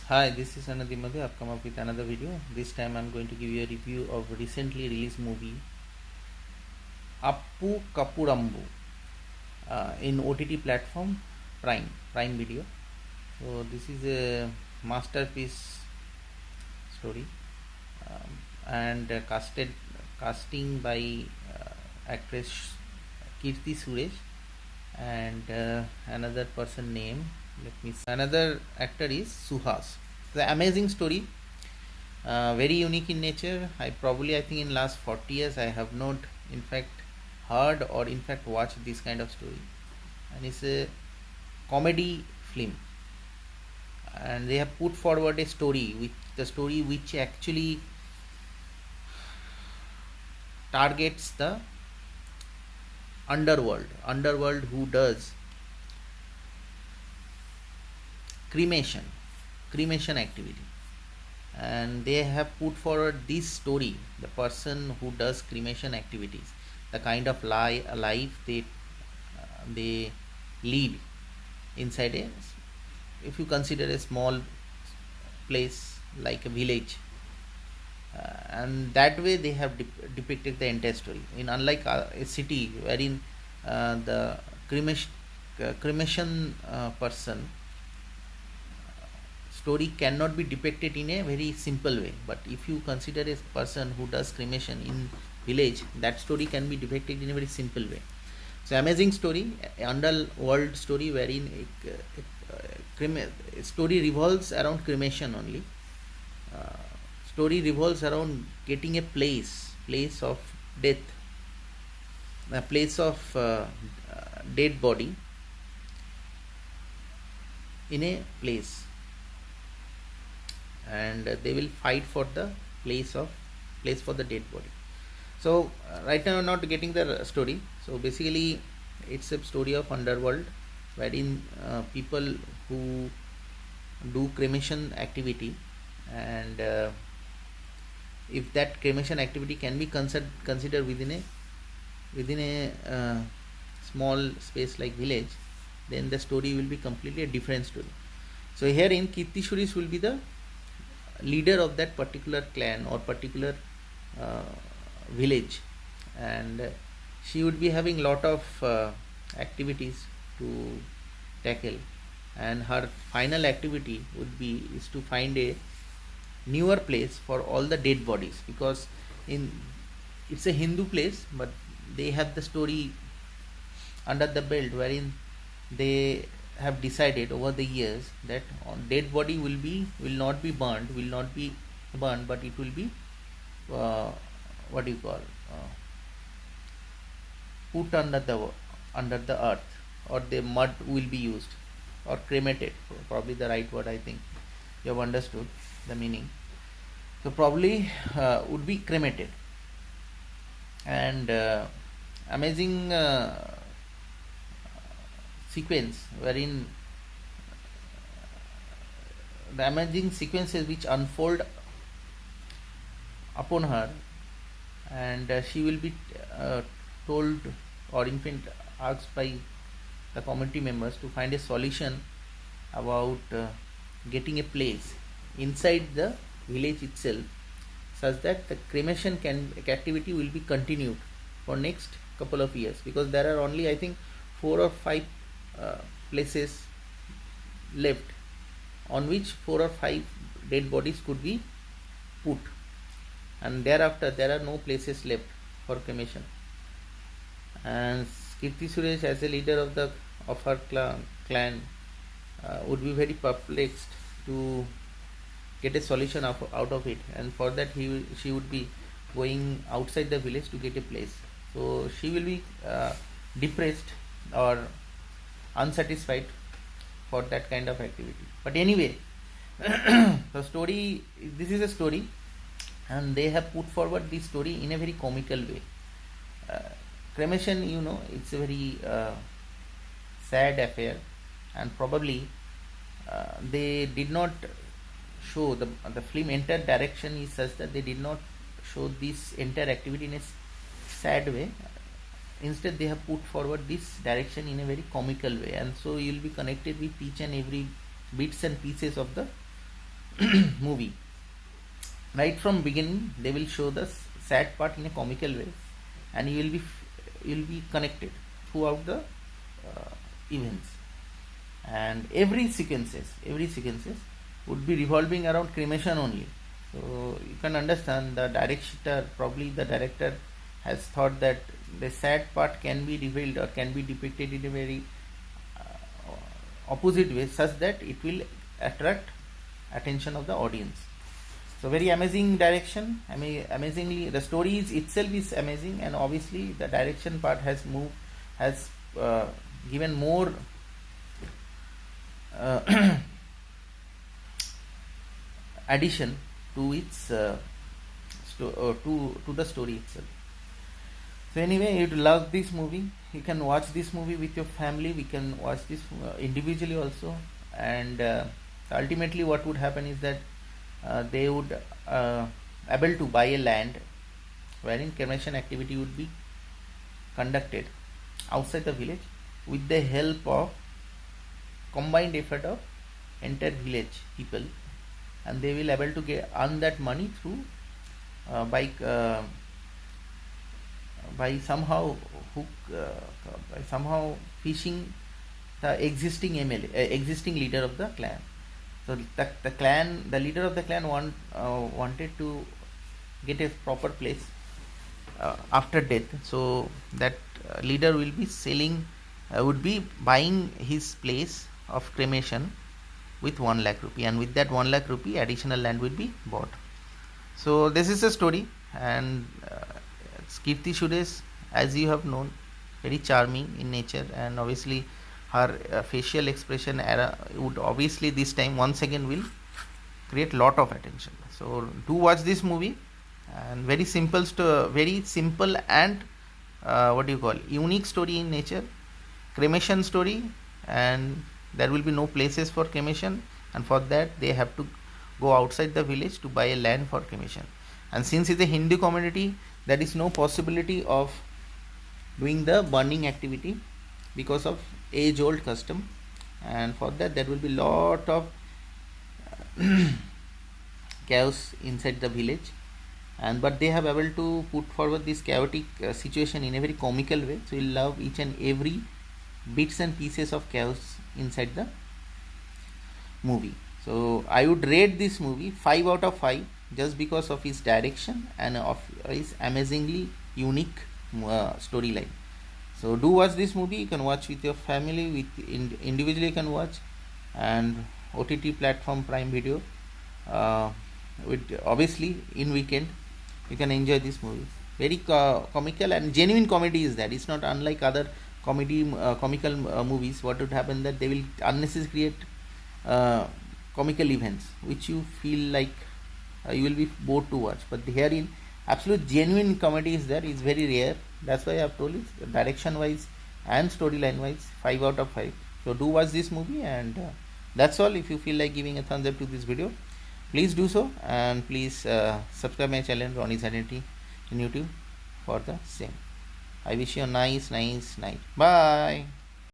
Hi, this is Anadimadu. I've come up with another video. This time I'm going to give you a review of recently released movie Uppu Kappurambu in OTT platform Prime Video. So this is a masterpiece story and casting by actress Kirti Suresh and another person name. Let me see. Another actor is Suhas. The amazing story, very unique in nature. I think in last 40 years I have not in fact heard or in fact watched this kind of story, and it's a comedy film, and they have put forward a story which actually targets the underworld who does cremation activity. And they have put forward this story, the person who does cremation activities, the kind of life they lead inside a, if you consider a small place like a village, and that way they have depicted the entire story. In unlike a city wherein the cremation person story cannot be depicted in a very simple way, but if you consider a person who does cremation in village, that story can be depicted in a very simple way. So amazing story, underworld story wherein a story revolves around cremation only. Story revolves around getting a place of death, a place of dead body in a place, and they will fight for the place for the dead body. So right now I'm not getting the story. So basically it's a story of underworld wherein people who do cremation activity, and if that cremation activity can be considered within a small space like village, then the story will be completely a different story. So herein Kirti Suresh will be the leader of that particular clan or particular village, and she would be having lot of activities to tackle, and her final activity would be is to find a newer place for all the dead bodies, because in it's a Hindu place, but they have the story under the belt wherein they have decided over the years that dead body will not be burned, but it will be what do you call put under the earth, or the mud will be used, or cremated, probably the right word. I think you have understood the meaning. So probably would be cremated. And amazing sequence wherein the amazing sequences which unfold upon her, and she will be told, or in fact asked by the community members to find a solution about getting a place inside the village itself, such that the cremation activity will be continued for next couple of years, because there are only I think 4 or 5 places left on which 4 or 5 dead bodies could be put, and thereafter there are no places left for cremation. And Kirti Suresh, as a leader of her clan, would be very perplexed to get a solution out of it, and for that she would be going outside the village to get a place. So she will be depressed or unsatisfied for that kind of activity. But anyway, this is a story, and they have put forward this story in a very comical way. Cremation, it's a very sad affair, and probably they did not show the film entire direction is such that they did not show this entire activity in a sad way. Instead, they have put forward this direction in a very comical way, and so you will be connected with each and every bits and pieces of the movie, right from beginning they will show the sad part in a comical way, and you will be connected throughout the events. And every sequences would be revolving around cremation only. So you can understand the director has thought that the sad part can be revealed or can be depicted in a very opposite way, such that it will attract attention of the audience. So very amazing direction. I mean, amazingly, the story itself is amazing, and obviously the direction part has given more addition to its to the story itself. So anyway, if you love this movie, you can watch this movie with your family. We can watch this individually also, and ultimately, what would happen is that they would able to buy a land wherein cremation activity would be conducted outside the village with the help of combined effort of entire village people, and they will able to earn that money through by somehow hook by somehow fishing the existing existing leader of the clan. So the leader of the clan wanted to get a proper place after death. So that leader will be would be buying his place of cremation with 1 lakh rupee, and with that 1 lakh rupee additional land will be bought. So this is the story, and Kirti Suresh, as you have known, very charming in nature, and obviously her facial expression would obviously this time once again will create lot of attention. So do watch this movie, and very simple and what do you call, unique story in nature, cremation story, and there will be no places for cremation, and for that they have to go outside the village to buy a land for cremation. And since it's a Hindu community, there is no possibility of doing the burning activity because of age old custom, and for that there will be lot of chaos inside the village, and but they have able to put forward this chaotic situation in a very comical way, so you'll love each and every bits and pieces of chaos inside the movie. So I would rate this movie 5 out of 5 just because of his direction and of his amazingly unique storyline. So do watch this movie. You can watch with your family, individually you can watch, and OTT platform Prime Video, with obviously in weekend you can enjoy this movie. Very comical and genuine comedy is that. It's not unlike other comical movies. What would happen that they will unnecessarily create comical events which you feel like you will be bored to watch, but herein absolute genuine comedy is there, is very rare. That's why I have told you, direction wise and storyline wise 5 out of 5. So do watch this movie, and that's all. If you feel like giving a thumbs up to this video, please do so, and please subscribe my channel Ronnie's Identity in YouTube for the same. I wish you a nice night. Bye.